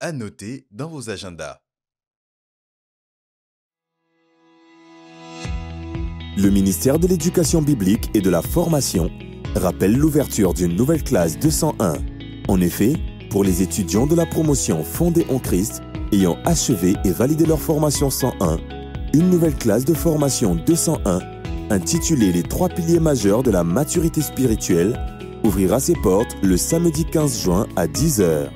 à noter dans vos agendas. Le ministère de l'Éducation biblique et de la formation rappelle l'ouverture d'une nouvelle classe 201. En effet, pour les étudiants de la promotion Fondés en Christ ayant achevé et validé leur formation 101, une nouvelle classe de formation 201, intitulée Les 3 piliers majeurs de la maturité spirituelle, ouvrira ses portes le samedi 15 juin à 10h.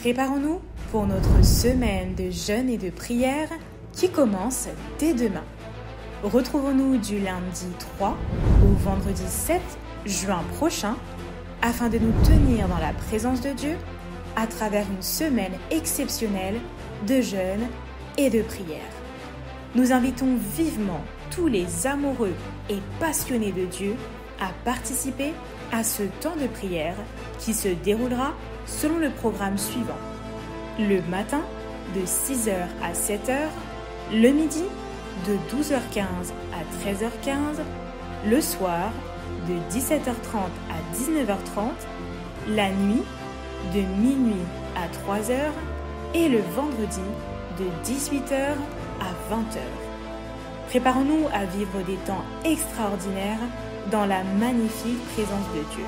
Préparons-nous pour notre semaine de jeûne et de prière qui commence dès demain. Retrouvons-nous du lundi 3 au vendredi 7 juin prochain afin de nous tenir dans la présence de Dieu à travers une semaine exceptionnelle de jeûne et de prière. Nous invitons vivement tous les amoureux et passionnés de Dieu à participer à ce temps de prière qui se déroulera selon le programme suivant. Le matin, de 6h à 7h, le midi, de 12h15 à 13h15, le soir, de 17h30 à 19h30, la nuit, de minuit à 3h et le vendredi, de 18h à 20h. Préparons-nous à vivre des temps extraordinaires dans la magnifique présence de Dieu.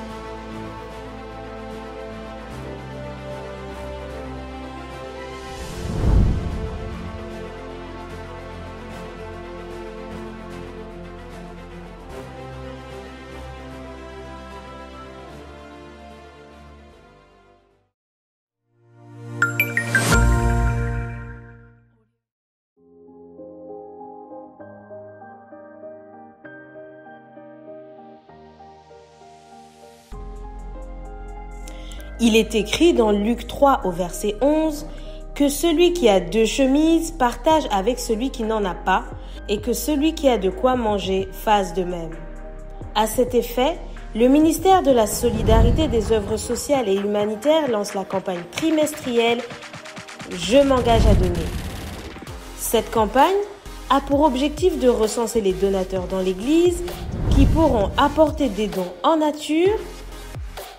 Il est écrit dans Luc 3 au verset 11 que celui qui a 2 chemises partage avec celui qui n'en a pas et que celui qui a de quoi manger fasse de même. À cet effet, le ministère de la Solidarité des œuvres sociales et humanitaires lance la campagne trimestrielle « Je m'engage à donner ». Cette campagne a pour objectif de recenser les donateurs dans l'Église qui pourront apporter des dons en nature,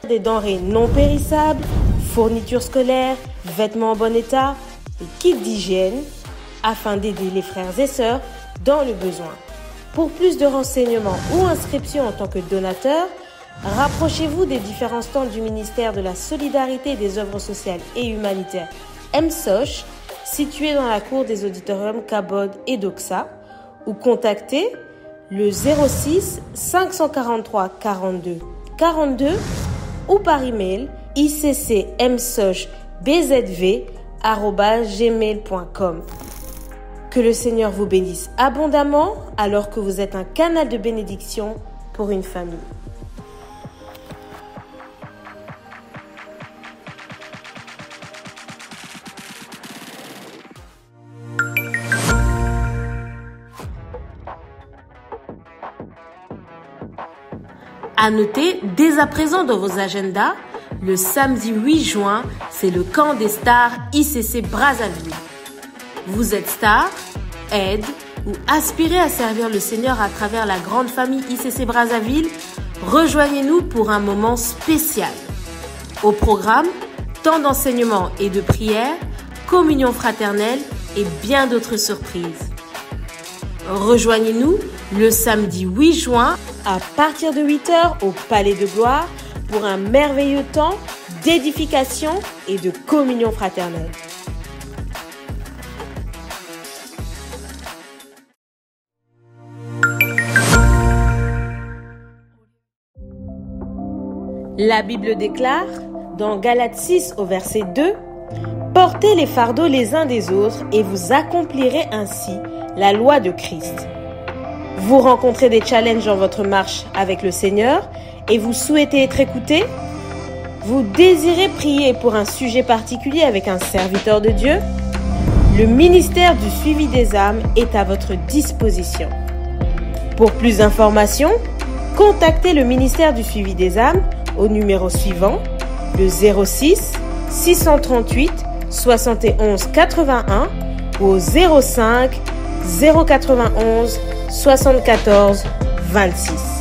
des denrées non périssables, fournitures scolaires, vêtements en bon état et kits d'hygiène afin d'aider les frères et sœurs dans le besoin. Pour plus de renseignements ou inscriptions en tant que donateur, rapprochez-vous des différents stands du ministère de la Solidarité des œuvres sociales et humanitaires MSOCH, situés dans la cour des auditoriums Cabod et Doxa, ou contactez le 06 543 42 42 ou par email iccmsochbzv@gmail.com. Que le Seigneur vous bénisse abondamment alors que vous êtes un canal de bénédiction pour une famille. À noter dès à présent dans vos agendas, le samedi 8 juin, c'est le camp des stars ICC Brazzaville. Vous êtes star, aide ou aspirez à servir le Seigneur à travers la grande famille ICC Brazzaville, rejoignez-nous pour un moment spécial. Au programme, temps d'enseignement et de prière, communion fraternelle et bien d'autres surprises. Rejoignez-nous le samedi 8 juin à partir de 8h au Palais de Gloire pour un merveilleux temps d'édification et de communion fraternelle. La Bible déclare, dans Galates 6 au verset 2, « Portez les fardeaux les uns des autres et vous accomplirez ainsi la loi de Christ. » Vous rencontrez des challenges dans votre marche avec le Seigneur et vous souhaitez être écouté? Vous désirez prier pour un sujet particulier avec un serviteur de Dieu? Le ministère du suivi des âmes est à votre disposition. Pour plus d'informations, contactez le ministère du suivi des âmes au numéro suivant, le 06 638 71 81 ou au 05 091 74 26.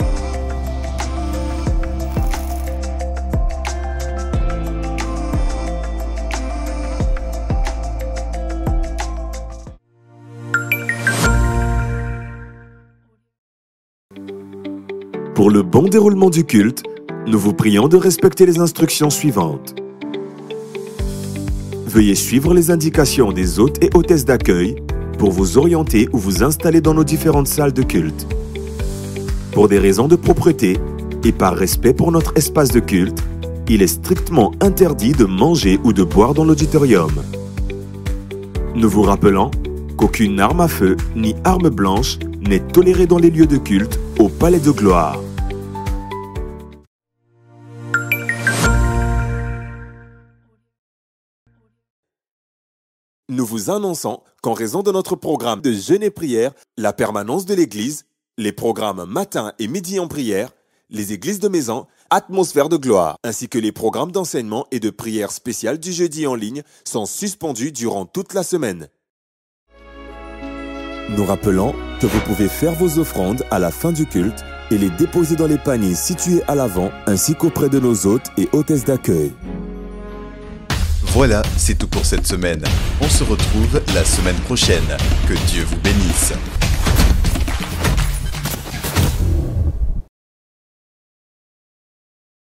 Pour le bon déroulement du culte, nous vous prions de respecter les instructions suivantes. Veuillez suivre les indications des hôtes et hôtesses d'accueil pour vous orienter ou vous installer dans nos différentes salles de culte. Pour des raisons de propreté et par respect pour notre espace de culte, il est strictement interdit de manger ou de boire dans l'auditorium. Nous vous rappelons qu'aucune arme à feu ni arme blanche n'est tolérée dans les lieux de culte au Palais de Gloire. Nous vous annonçons qu'en raison de notre programme de jeûne et prière, la permanence de l'Église, les programmes matin et midi en prière, les églises de maison, atmosphère de gloire, ainsi que les programmes d'enseignement et de prière spéciale du jeudi en ligne sont suspendus durant toute la semaine. Nous rappelons que vous pouvez faire vos offrandes à la fin du culte et les déposer dans les paniers situés à l'avant ainsi qu'auprès de nos hôtes et hôtesses d'accueil. Voilà, c'est tout pour cette semaine. On se retrouve la semaine prochaine. Que Dieu vous bénisse.